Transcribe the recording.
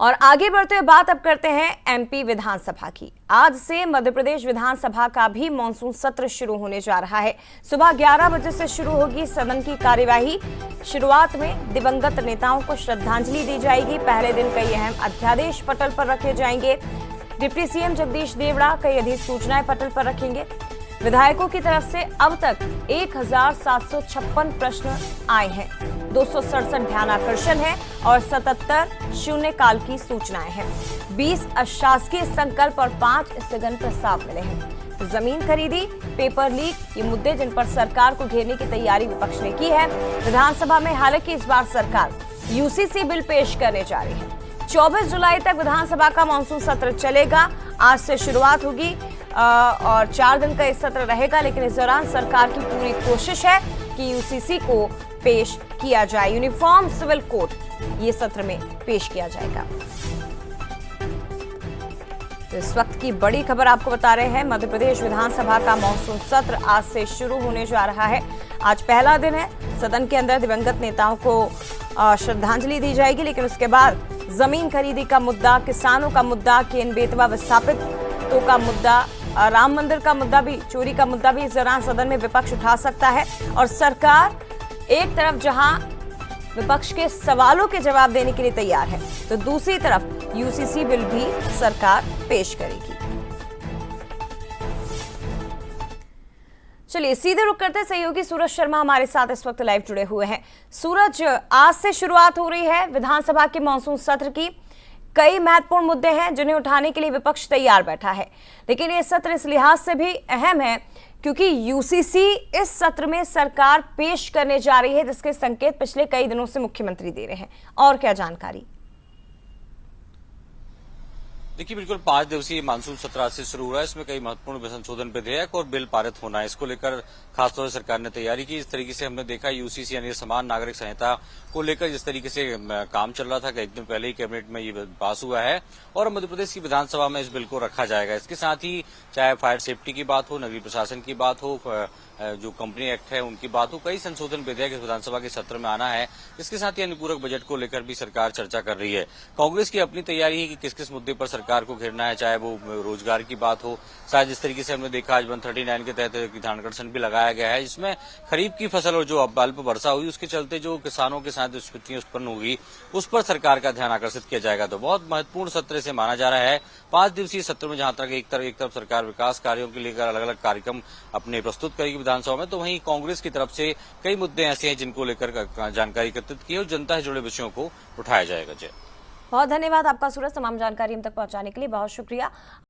और आगे बढ़ते हुए बात अब करते हैं एमपी विधानसभा की। आज से मध्य प्रदेश विधानसभा का भी मानसून सत्र शुरू होने जा रहा है। सुबह 11 बजे से शुरू होगी सदन की कार्यवाही। शुरुआत में दिवंगत नेताओं को श्रद्धांजलि दी जाएगी। पहले दिन कई अहम अध्यादेश पटल पर रखे जाएंगे। डिप्टी सीएम जगदीश देवड़ा कई अधिसूचनाएं पटल पर रखेंगे। विधायकों की तरफ से अब तक 1756 प्रश्न आए हैं, 267 ध्यानाकर्षण है और 77 शून्यकाल की सूचनाएं हैं। 20 अशासकीय संकल्प और 5 स्थगन प्रस्ताव मिले हैं। जमीन खरीदी, पेपर लीक, ये मुद्दे जिन पर सरकार को घेरने की तैयारी विपक्ष ने की है। विधानसभा में हालांकि इस बार सरकार यूसीसी बिल पेश करने जा रही है। 24 जुलाई तक विधानसभा का मानसून सत्र चलेगा। आज से शुरुआत होगी और 4 दिन का इस सत्र रहेगा, लेकिन इस दौरान सरकार की पूरी कोशिश है कि यूसीसी को पेश किया जाए। यूनिफॉर्म सिविल कोड ये सत्र में पेश किया जाएगा। तो इस वक्त की बड़ी खबर आपको बता रहे हैं, मध्य प्रदेश विधानसभा का मानसून सत्र आज से शुरू होने जा रहा है। आज पहला दिन है। सदन के अंदर दिवंगत नेताओं को श्रद्धांजलि दी जाएगी, लेकिन उसके बाद जमीन खरीदी का मुद्दा, किसानों का मुद्दा, केन बेतवा विस्थापितों का मुद्दा, राम मंदिर का मुद्दा भी, चोरी का मुद्दा भी इस दौरान सदन में विपक्ष उठा सकता है। और सरकार एक तरफ जहां विपक्ष के सवालों के जवाब देने के लिए तैयार है, तो दूसरी तरफ यूसीसी बिल भी सरकार पेश करेगी। चलिए सीधे रुक करते हैं। सहयोगी सूरज शर्मा हमारे साथ इस वक्त लाइव जुड़े हुए हैं। सूरज, आज से शुरुआत हो रही है विधानसभा के मानसून सत्र की। कई महत्वपूर्ण मुद्दे हैं जिन्हें उठाने के लिए विपक्ष तैयार बैठा है, लेकिन ये सत्र इस लिहाज से भी अहम है क्योंकि यूसीसी इस सत्र में सरकार पेश करने जा रही है, जिसके संकेत पिछले कई दिनों से मुख्यमंत्री दे रहे हैं। और क्या जानकारी? देखिए, बिल्कुल 5 दिवसीय मानसून सत्र आज से शुरू हो रहा है। इसमें कई महत्वपूर्ण संशोधन विधेयक और बिल पारित होना है। इसको लेकर खासतौर से सरकार ने तैयारी की। इस तरीके से हमने देखा यूसीसी यानी समान नागरिक संहिता को लेकर जिस तरीके से काम चल रहा था कि एक दिन पहले ही कैबिनेट में ये पास हुआ है और मध्य प्रदेश की विधानसभा में इस बिल को रखा जाएगा। इसके साथ ही चाहे फायर सेफ्टी की बात हो, नगरीय प्रशासन की बात हो, जो कंपनी एक्ट है उनकी बात हो, कई संशोधन विधेयक इस विधानसभा के सत्र में आना है। इसके साथ ही अनुपूरक बजट को लेकर भी सरकार चर्चा कर रही है। कांग्रेस की अपनी तैयारी है कि किस किस मुद्दे पर सरकार को घेरना है, चाहे वो रोजगार की बात हो, शायद जिस तरीके से हमने देखा आज 139 के तहत ध्यानाकर्षण भी लगाया गया है, जिसमें खरीफ की फसल और जो अल्प वर्षा हुई उसके चलते जो किसानों के साथ स्थितियां उत्पन्न होगी उस पर सरकार का ध्यान आकर्षित किया जाएगा। तो बहुत महत्वपूर्ण सत्र से माना जा रहा है। 5 दिवसीय सत्र में जहां तक एक तरफ सरकार विकास कार्यों के लेकर अलग अलग कार्यक्रम अपने प्रस्तुत करेगी विधानसभा में, तो वहीं कांग्रेस की तरफ से कई मुद्दे ऐसे हैं जिनको लेकर जानकारी एकत्रित की और जनता से जुड़े विषयों को उठाया जाएगा। जय, बहुत धन्यवाद आपका सूरज, तमाम जानकारी हम तक पहुंचाने के लिए बहुत शुक्रिया।